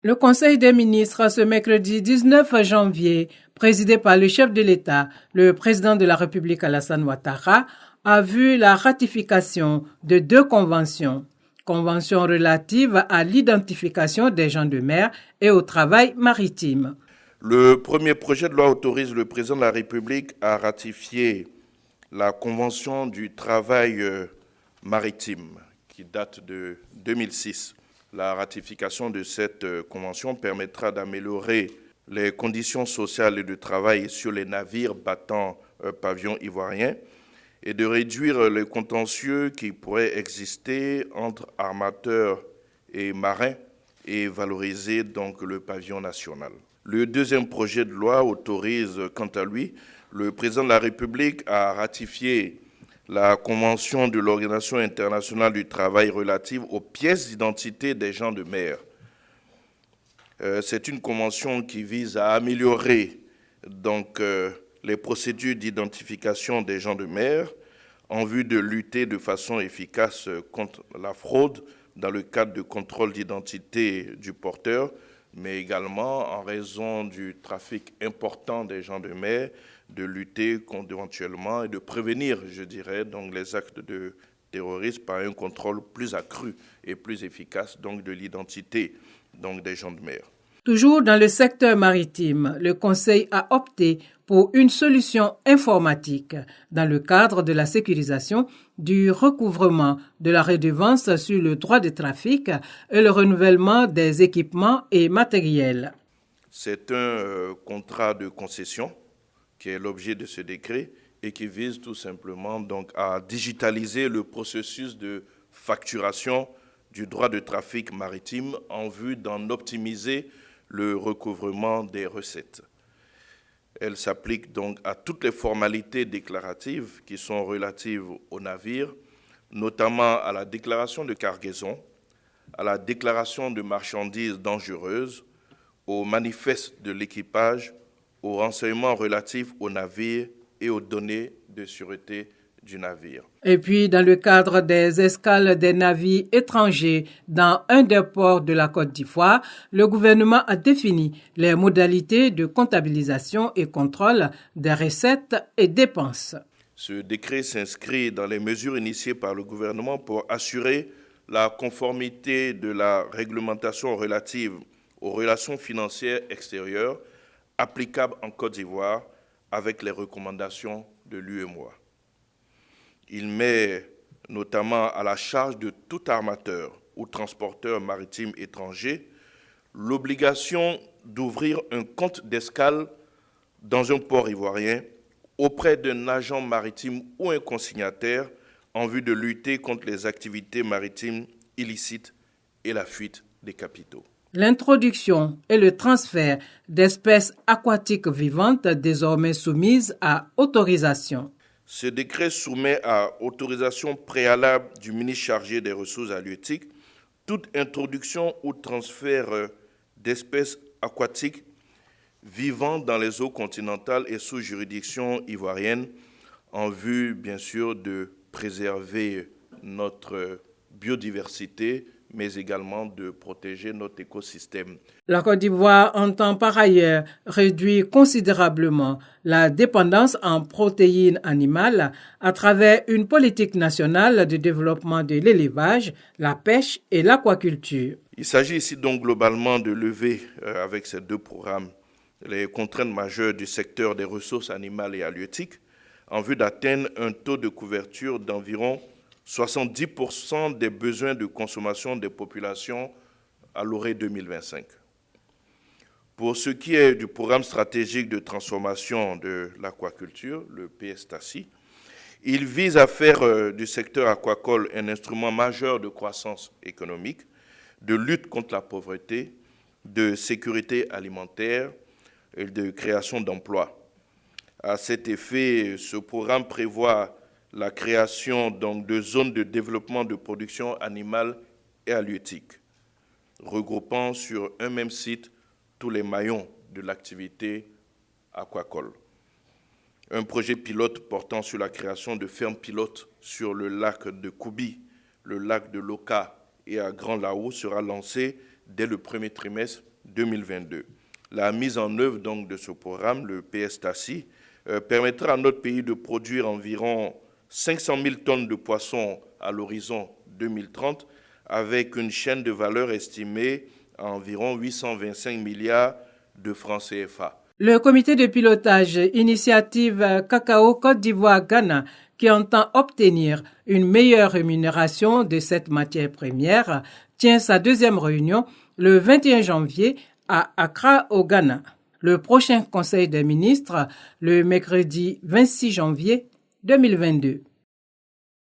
Le Conseil des ministres, ce mercredi 19 janvier, présidé par le chef de l'État, le président de la République Alassane Ouattara, a vu la ratification de 2 conventions. Convention relative à l'identification des gens de mer et au travail maritime. Le premier projet de loi autorise le président de la République à ratifier la Convention du travail maritime qui date de 2006. La ratification de cette convention permettra d'améliorer les conditions sociales et de travail sur les navires battant pavillon ivoirien et de réduire les contentieux qui pourraient exister entre armateurs et marins et valoriser donc le pavillon national. Le deuxième projet de loi autorise, quant à lui, le président de la République à ratifier la Convention de l'Organisation internationale du travail relative aux pièces d'identité des gens de mer. C'est une convention qui vise à améliorer donc, les procédures d'identification des gens de mer en vue de lutter de façon efficace contre la fraude dans le cadre de contrôle d'identité du porteur, mais également en raison du trafic important des gens de mer, de lutter contre éventuellement et de prévenir, je dirais, donc les actes de terrorisme par un contrôle plus accru et plus efficace donc de l'identité donc des gens de mer. Toujours dans le secteur maritime, le Conseil a opté pour une solution informatique dans le cadre de la sécurisation du recouvrement de la redevance sur le droit de trafic et le renouvellement des équipements et matériels. C'est un contrat de concession qui est l'objet de ce décret et qui vise tout simplement donc à digitaliser le processus de facturation du droit de trafic maritime en vue d'en optimiser le recouvrement des recettes. Elle s'applique donc à toutes les formalités déclaratives qui sont relatives aux navires, notamment à la déclaration de cargaison, à la déclaration de marchandises dangereuses, au manifeste de l'équipage, aux renseignements relatifs au navire et aux données de sûreté du navire. Et puis, dans le cadre des escales des navires étrangers dans un des ports de la Côte d'Ivoire, le gouvernement a défini les modalités de comptabilisation et contrôle des recettes et dépenses. Ce décret s'inscrit dans les mesures initiées par le gouvernement pour assurer la conformité de la réglementation relative aux relations financières extérieures applicables en Côte d'Ivoire avec les recommandations de l'UEMOA. Il met notamment à la charge de tout armateur ou transporteur maritime étranger l'obligation d'ouvrir un compte d'escale dans un port ivoirien auprès d'un agent maritime ou un consignataire en vue de lutter contre les activités maritimes illicites et la fuite des capitaux. L'introduction et le transfert d'espèces aquatiques vivantes désormais soumises à autorisation. Ce décret soumet à autorisation préalable du ministre chargé des ressources halieutiques toute introduction ou transfert d'espèces aquatiques vivant dans les eaux continentales et sous juridiction ivoirienne en vue, bien sûr, de préserver notre biodiversité, mais également de protéger notre écosystème. La Côte d'Ivoire entend par ailleurs réduire considérablement la dépendance en protéines animales à travers une politique nationale de développement de l'élevage, la pêche et l'aquaculture. Il s'agit ici donc globalement de lever, avec ces 2 programmes, les contraintes majeures du secteur des ressources animales et halieutiques en vue d'atteindre un taux de couverture d'environ 70% des besoins de consommation des populations à l'horizon 2025. Pour ce qui est du programme stratégique de transformation de l'aquaculture, le PSTACI, il vise à faire du secteur aquacole un instrument majeur de croissance économique, de lutte contre la pauvreté, de sécurité alimentaire et de création d'emplois. À cet effet, ce programme prévoit la création donc, de zones de développement de production animale et halieutique, regroupant sur un même site tous les maillons de l'activité aquacole. Un projet pilote portant sur la création de fermes pilotes sur le lac de Koubi, le lac de Loka et à Grand Lao sera lancé dès le premier trimestre 2022. La mise en œuvre donc de ce programme, le PS-TACI, permettra à notre pays de produire environ 500 000 tonnes de poissons à l'horizon 2030, avec une chaîne de valeur estimée à environ 825 milliards de francs CFA. Le comité de pilotage Initiative Cacao Côte d'Ivoire-Ghana, qui entend obtenir une meilleure rémunération de cette matière première, tient sa deuxième réunion le 21 janvier à Accra, au Ghana. Le prochain Conseil des ministres, le mercredi 26 janvier 2022.